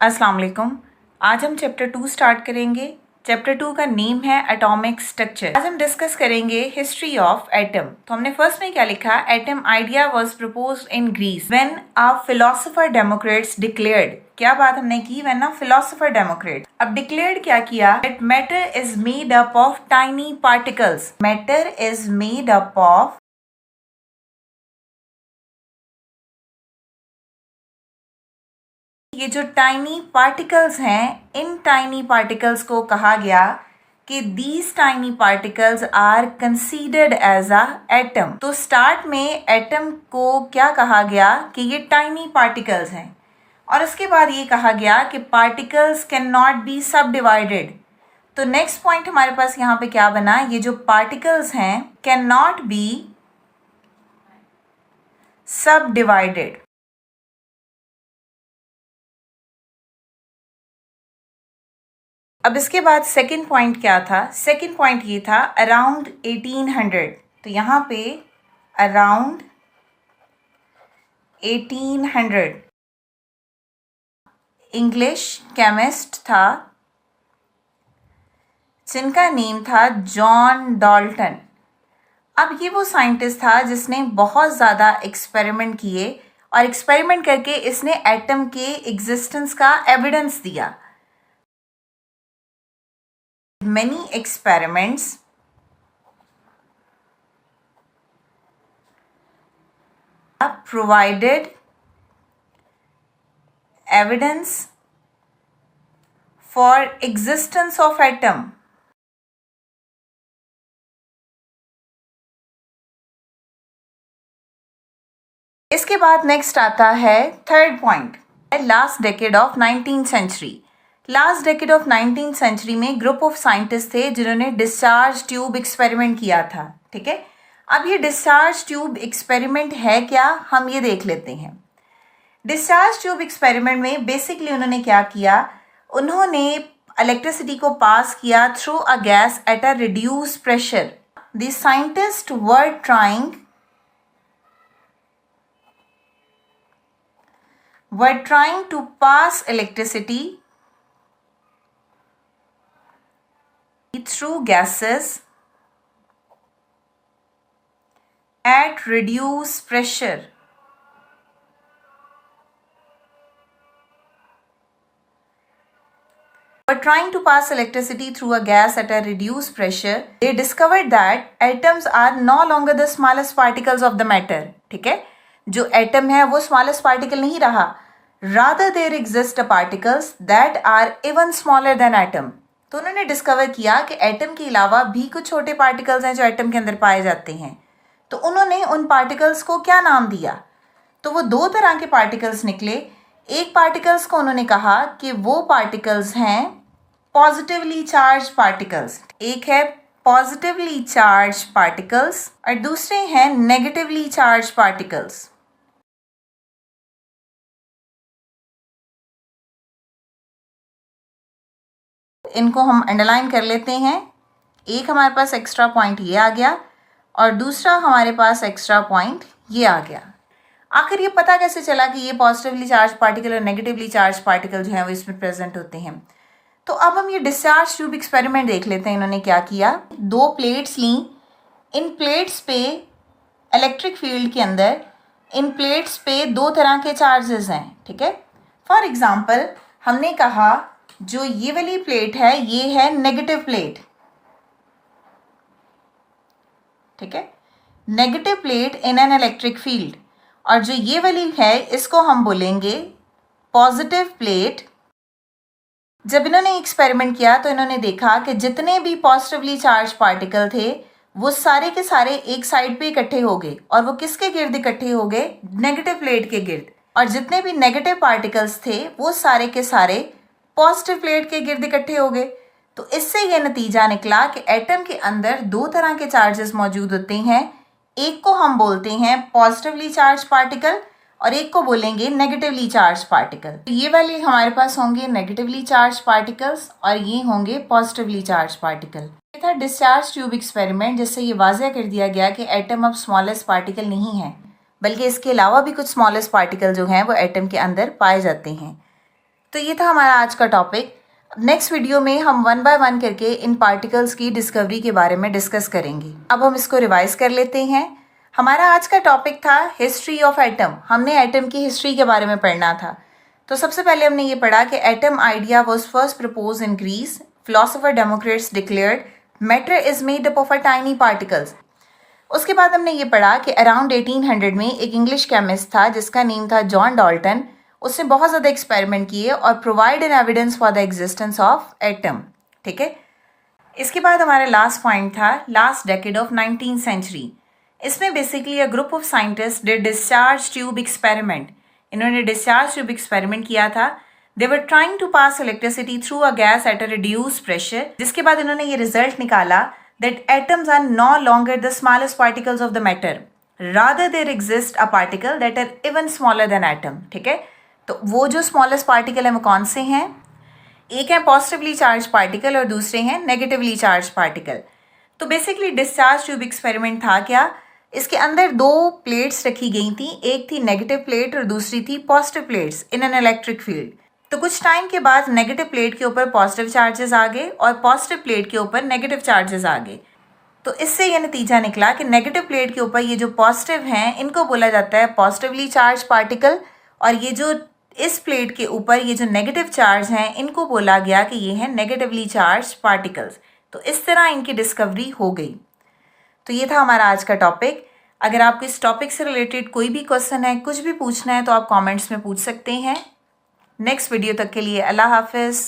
अस्सलाम वालेकुम। आज हम चैप्टर 2 स्टार्ट करेंगे। चैप्टर 2 का नेम है एटॉमिक स्ट्रक्चर। आज हम डिस्कस करेंगे हिस्ट्री ऑफ एटम। तो हमने फर्स्ट में क्या लिखा, atom idea was proposed in Greece when a philosopher Democritus declared. क्या बात हमने की, व्हेन अ फिलोसोफर डेमोक्रेट। अब डिक्लेयर्ड क्या किया, that matter is made up of tiny particles. Matter is made up of ये जो टाइनी पार्टिकल्स हैं, इन टाइनी पार्टिकल्स को कहा गया कि these tiny particles are considered as a atom. तो स्टार्ट में एटम को क्या कहा गया कि ये टाइनी पार्टिकल्स हैं, और उसके बाद ये कहा गया कि पार्टिकल्स कैन नॉट बी सब डिवाइडेड। तो नेक्स्ट पॉइंट हमारे पास यहाँ पे क्या बना, ये जो पार्टिकल्स हैं कैन नॉट बी सब डिवाइडेड। अब इसके बाद सेकंड पॉइंट क्या था, सेकंड पॉइंट ये था अराउंड 1800। तो यहाँ पे अराउंड 1800 इंग्लिश केमिस्ट था जिनका नेम था जॉन डाल्टन। अब ये वो साइंटिस्ट था जिसने बहुत ज़्यादा एक्सपेरिमेंट किए और एक्सपेरिमेंट करके इसने एटम के एग्जिस्टेंस का एविडेंस दिया। Many experiments have provided evidence for existence of atom. इसके बाद नेक्स्ट आता है third point, last decade of 19th century. Last decade of 19th century में ग्रुप ऑफ साइंटिस्ट थे जिन्होंने डिस्चार्ज ट्यूब एक्सपेरिमेंट किया था। ठीक है, अब ये डिस्चार्ज ट्यूब एक्सपेरिमेंट है क्या, हम ये देख लेते हैं। डिस्चार्ज ट्यूब एक्सपेरिमेंट में बेसिकली उन्होंने क्या किया, उन्होंने इलेक्ट्रिसिटी को पास किया through a gas at a reduce pressure. The scientist were trying to pass electricity through gases at reduced pressure. Were trying to pass electricity through a gas at a reduced pressure. They discovered that atoms are no longer the smallest particles of the matter. ठीक है, जो atom है वो smallest particle नहीं रहा, rather there exist particles that are even smaller than atom. तो उन्होंने discover किया कि एटम के अलावा भी कुछ छोटे पार्टिकल्स हैं जो एटम के अंदर पाए जाते हैं। तो उन्होंने उन पार्टिकल्स को क्या नाम दिया, तो वो दो तरह के पार्टिकल्स निकले। एक पार्टिकल्स को उन्होंने कहा कि वो पार्टिकल्स हैं पॉजिटिवली चार्ज पार्टिकल्स। एक है पॉजिटिवली चार्ज पार्टिकल्स और दूसरे हैं नेगेटिवली चार्ज पार्टिकल्स। इनको हम अंडरलाइन कर लेते हैं। एक हमारे पास एक्स्ट्रा पॉइंट ये आ गया और दूसरा हमारे पास एक्स्ट्रा पॉइंट ये आ गया। आखिर ये पता कैसे चला कि ये पॉजिटिवली चार्ज पार्टिकल और नेगेटिवली चार्ज पार्टिकल जो हैं वो इसमें प्रेजेंट होते हैं। तो अब हम ये डिस्चार्ज ट्यूब एक्सपेरिमेंट देख लेते हैं। इन्होंने क्या किया, दो प्लेट्स ली, इन प्लेट्स पे इलेक्ट्रिक फील्ड के अंदर इन प्लेट्स पे दो तरह के चार्जेस हैं। ठीक है, फॉर एग्जांपल हमने कहा जो ये वाली प्लेट है ये है नेगेटिव प्लेट। ठीक है, negative plate in an electric field, और जो ये वाली है इसको हम बोलेंगे पॉजिटिव प्लेट। जब इन्होंने एक्सपेरिमेंट किया तो इन्होंने देखा कि जितने भी पॉजिटिवली चार्ज पार्टिकल थे वो सारे के सारे एक साइड पे इकट्ठे हो गए, और वो किसके गिर्द इकट्ठे हो गए, नेगेटिव प्लेट के गिर्द। और जितने भी नेगेटिव पार्टिकल्स थे वो सारे के सारे पॉजिटिव प्लेट के गिर्द इकट्ठे हो गए। तो इससे यह नतीजा निकला कि एटम के अंदर दो तरह के चार्जेस मौजूद होते हैं। एक को हम बोलते हैं पॉजिटिवली चार्ज पार्टिकल और एक को बोलेंगे नेगेटिवली चार्ज पार्टिकल। तो ये वाले हमारे पास होंगे नेगेटिवली चार्ज पार्टिकल्स और ये होंगे पॉजिटिवली चार्ज पार्टिकल। ये था डिस्चार्ज ट्यूब एक्सपेरिमेंट, जिससे ये वाज़ह कर दिया गया कि एटम अब स्मॉलेस्ट पार्टिकल नहीं है, बल्कि इसके अलावा भी कुछ स्मॉलेस्ट पार्टिकल जो हैं वो एटम के अंदर पाए जाते हैं। तो ये था हमारा आज का टॉपिक। नेक्स्ट वीडियो में हम 1 बाय 1 करके इन पार्टिकल्स की डिस्कवरी के बारे में डिस्कस करेंगे। अब हम इसको रिवाइज कर लेते हैं। हमारा आज का टॉपिक था हिस्ट्री ऑफ एटम। हमने एटम की हिस्ट्री के बारे में पढ़ना था। तो सबसे पहले हमने ये पढ़ा कि atom idea was first propose in Greece. Philosopher Democritus declared matter is made up of a tiny particles. उसके बाद हमने ये पढ़ा कि अराउंड 1800 में एक इंग्लिश केमिस्ट था जिसका नेम था जॉन डाल्टन। उसने बहुत ज़्यादा एक्सपेरिमेंट किए और provide an evidence for the existence of atom. ठीक है, इसके बाद हमारा लास्ट पॉइंट था last decade of 19th century. इसमें basically a group of scientist did discharge tube experiment. इन्होंने डिस्चार्ज ट्यूब एक्सपेरिमेंट किया था। They were trying to pass electricity through a gas at a reduce pressure, जिसके बाद इन्होंने ये result निकाला that atoms are no longer the smallest particles of the matter, rather there exists a particle that are even smaller than atom। ठीक है, तो वो जो स्मॉलेस्ट पार्टिकल है वो कौन से हैं? एक है पॉजिटिवली चार्ज पार्टिकल और दूसरे हैं नेगेटिवली चार्ज पार्टिकल। तो बेसिकली डिस्चार्ज ट्यूब एक्सपेरिमेंट था क्या? इसके अंदर दो प्लेट्स रखी गई थी, एक थी नेगेटिव प्लेट और दूसरी थी positive plates in an electric field. तो कुछ टाइम के बाद नेगेटिव प्लेट के ऊपर पॉजिटिव चार्जेस आ गए और पॉजिटिव प्लेट के ऊपर नेगेटिव चार्जेस आ गए। तो इससे यह नतीजा निकला कि नेगेटिव प्लेट के ऊपर ये जो पॉजिटिव हैं इनको बोला जाता है पॉजिटिवली चार्ज पार्टिकल, और ये जो इस प्लेट के ऊपर ये जो नेगेटिव चार्ज हैं इनको बोला गया कि ये हैं नेगेटिवली चार्ज पार्टिकल्स। तो इस तरह इनकी डिस्कवरी हो गई। तो ये था हमारा आज का टॉपिक। अगर आपको इस टॉपिक से रिलेटेड कोई भी क्वेश्चन है, कुछ भी पूछना है, तो आप कमेंट्स में पूछ सकते हैं। नेक्स्ट वीडियो तक के लिए अल्लाह हाफिज़।